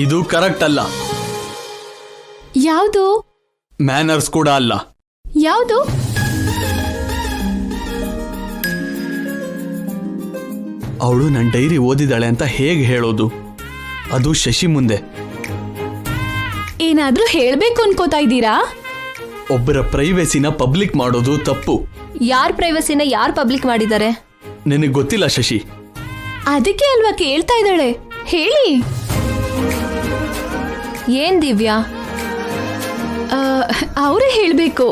ಇದು ಕರೆಕ್ಟ್ ಅಲ್ಲ. ಯಾವುದು? ಮ್ಯಾನರ್ಸ್ ಕೂಡ ಅಲ್ಲ. ಯಾವುದು? ಅವಳು ನನ್ನ ಡೈರಿ ಓದಿದಾಳೆ ಅಂತ ಹೇಗೆ ಹೇಳೋದು, ಅದು ಶಶಿ ಮುಂದೆ? ಏನಾದ್ರೂ ಹೇಳ್ಬೇಕು ಅನ್ಕೋತಾ ಇದ್ದೀರಾ? ಒಬ್ಬರ ಪ್ರೈವೇಸಿನ ಪಬ್ಲಿಕ್ ಮಾಡೋದು ತಪ್ಪು. ಯಾರ್ ಪ್ರೈವಸಿನ ಯಾರ್ ಪಬ್ಲಿಕ್ ಮಾಡಿದ್ದಾರೆ? ನಿನಗೆ ಗೊತ್ತಿಲ್ಲ ಶಶಿ. ಅದಕ್ಕೆ ಅಲ್ವಾ ಕೇಳ್ತಾ ಇದ್ದಾಳೆ, ಹೇಳಿ. ಏನ್ ದಿವ್ಯಾ? ಅವರೇ ಹೇಳ್ಬೇಕು.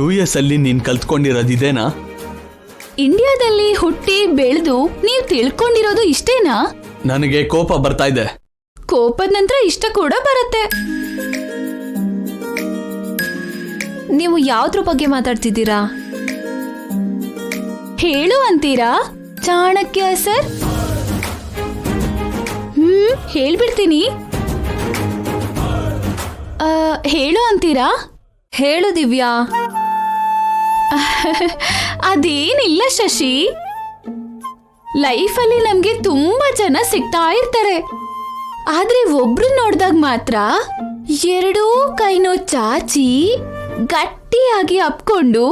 US ಅಲ್ಲಿ ನೀನ್ ಕಲ್ತ್ಕೊಂಡಿರೋದಿದೇನಾ? ಇಂಡಿಯಾದಲ್ಲಿ ಹುಟ್ಟಿ ಬೆಳೆದು ನೀವು ತಿಳ್ಕೊಂಡಿರೋದು ಇಷ್ಟೇನಾ? ನನಗೆ ಕೋಪ ಬರ್ತಾ ಇದೆ. ಕೋಪದ ನಂತರ ಇಷ್ಟ ಕೂಡ ಬರುತ್ತೆ. ನೀವು ಯಾವ್ದ್ರ ಬಗ್ಗೆ ಮಾತಾಡ್ತಿದ್ದೀರಾ? ಹೇಳು ಅಂತೀರಾ ಚಾಣಕ್ಯ ಸರ್? ಹೇಳ್ಬಿಡ್ತೀನಿ. ಹೇಳು ಅಂತೀರಾ? ಹೇಳು ದಿವ್ಯಾ. ಅದೇನಿಲ್ಲ ಶಶಿ, ಲೈಫಲ್ಲಿ ನಮ್ಗೆ ತುಂಬಾ ಜನ ಸಿಗ್ತಾ ಇರ್ತಾರೆ. ಆದ್ರೆ ಒಬ್ರು ನೋಡ್ದಾಗ ಮಾತ್ರ ಎರಡೂ ಕೈನೋ ಚಾಚಿ ಗಟ್ಟಿಯಾಗಿ ಅಪ್ಕೊಂಡು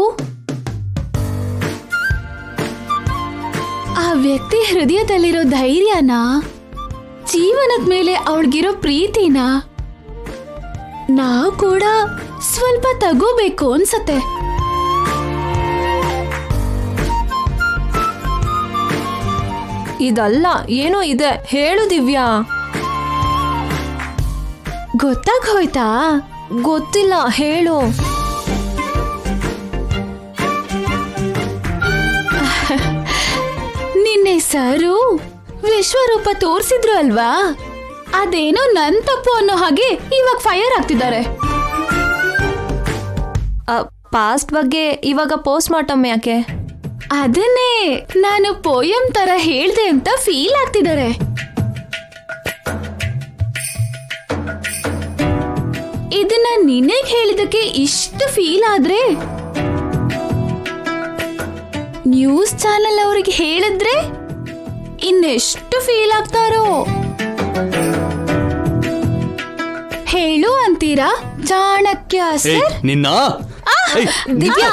ಆ ವ್ಯಕ್ತಿ ಹೃದಯದಲ್ಲಿರೋ ಧೈರ್ಯನ, ಜೀವನದ ಮೇಲೆ ಅವಳಿಗಿರೋ ಪ್ರೀತಿನ ನಾವು ಕೂಡ ಸ್ವಲ್ಪ ತಗೋಬೇಕು ಅನ್ಸತ್ತೆ. ಇದಲ್ಲ, ಏನೋ ಇದೆ, ಹೇಳು ದಿವ್ಯಾ. ಗೊತ್ತಾಗೋಯ್ತಾ? ಗೊತ್ತಿಲ್ಲ, ಹೇಳು. ನಿನ್ನೆ ಸರು ವಿಶ್ವರೂಪ ತೋರಿಸಿದ್ರು ಅಲ್ವಾ, ಅದೇನೋ ನನ್ ತಪ್ಪು ಅನ್ನೋ ಹಾಗೆ ಇವಾಗ ಫೈರ್ ಆಗ್ತಿದ್ದಾರೆ. ಪಾಸ್ಟ್ ಬಗ್ಗೆ ಇವಾಗ ಪೋಸ್ಟ್ ಮಾರ್ಟಮ್ ಯಾಕೆ? ಅದನ್ನೇ ನಾನು ಪೋಯಂ ತರ ಹೇಳ್ದೆ ಅಂತ ಫೀಲ್ ಆಗ್ತಿದ್ದಾರೆ. ಇದನ್ನ ನಿನಗ್ ಹೇಳಿದಕ್ಕೆ ಇಷ್ಟು ಫೀಲ್ ಆದ್ರೆ ನ್ಯೂಸ್ ಚಾನೆಲ್ ಅವ್ರಿಗೆ ಹೇಳಿದ್ರೆ ಇನ್ನೆಷ್ಟು ಫೀಲ್ ಆಗ್ತಾರೋ. ಹೇಳು ಅಂತೀರಾ ಚಾಣಕ್ಯ ಸರ್? ನಿನ್ನ ದಿವ್ಯಾ,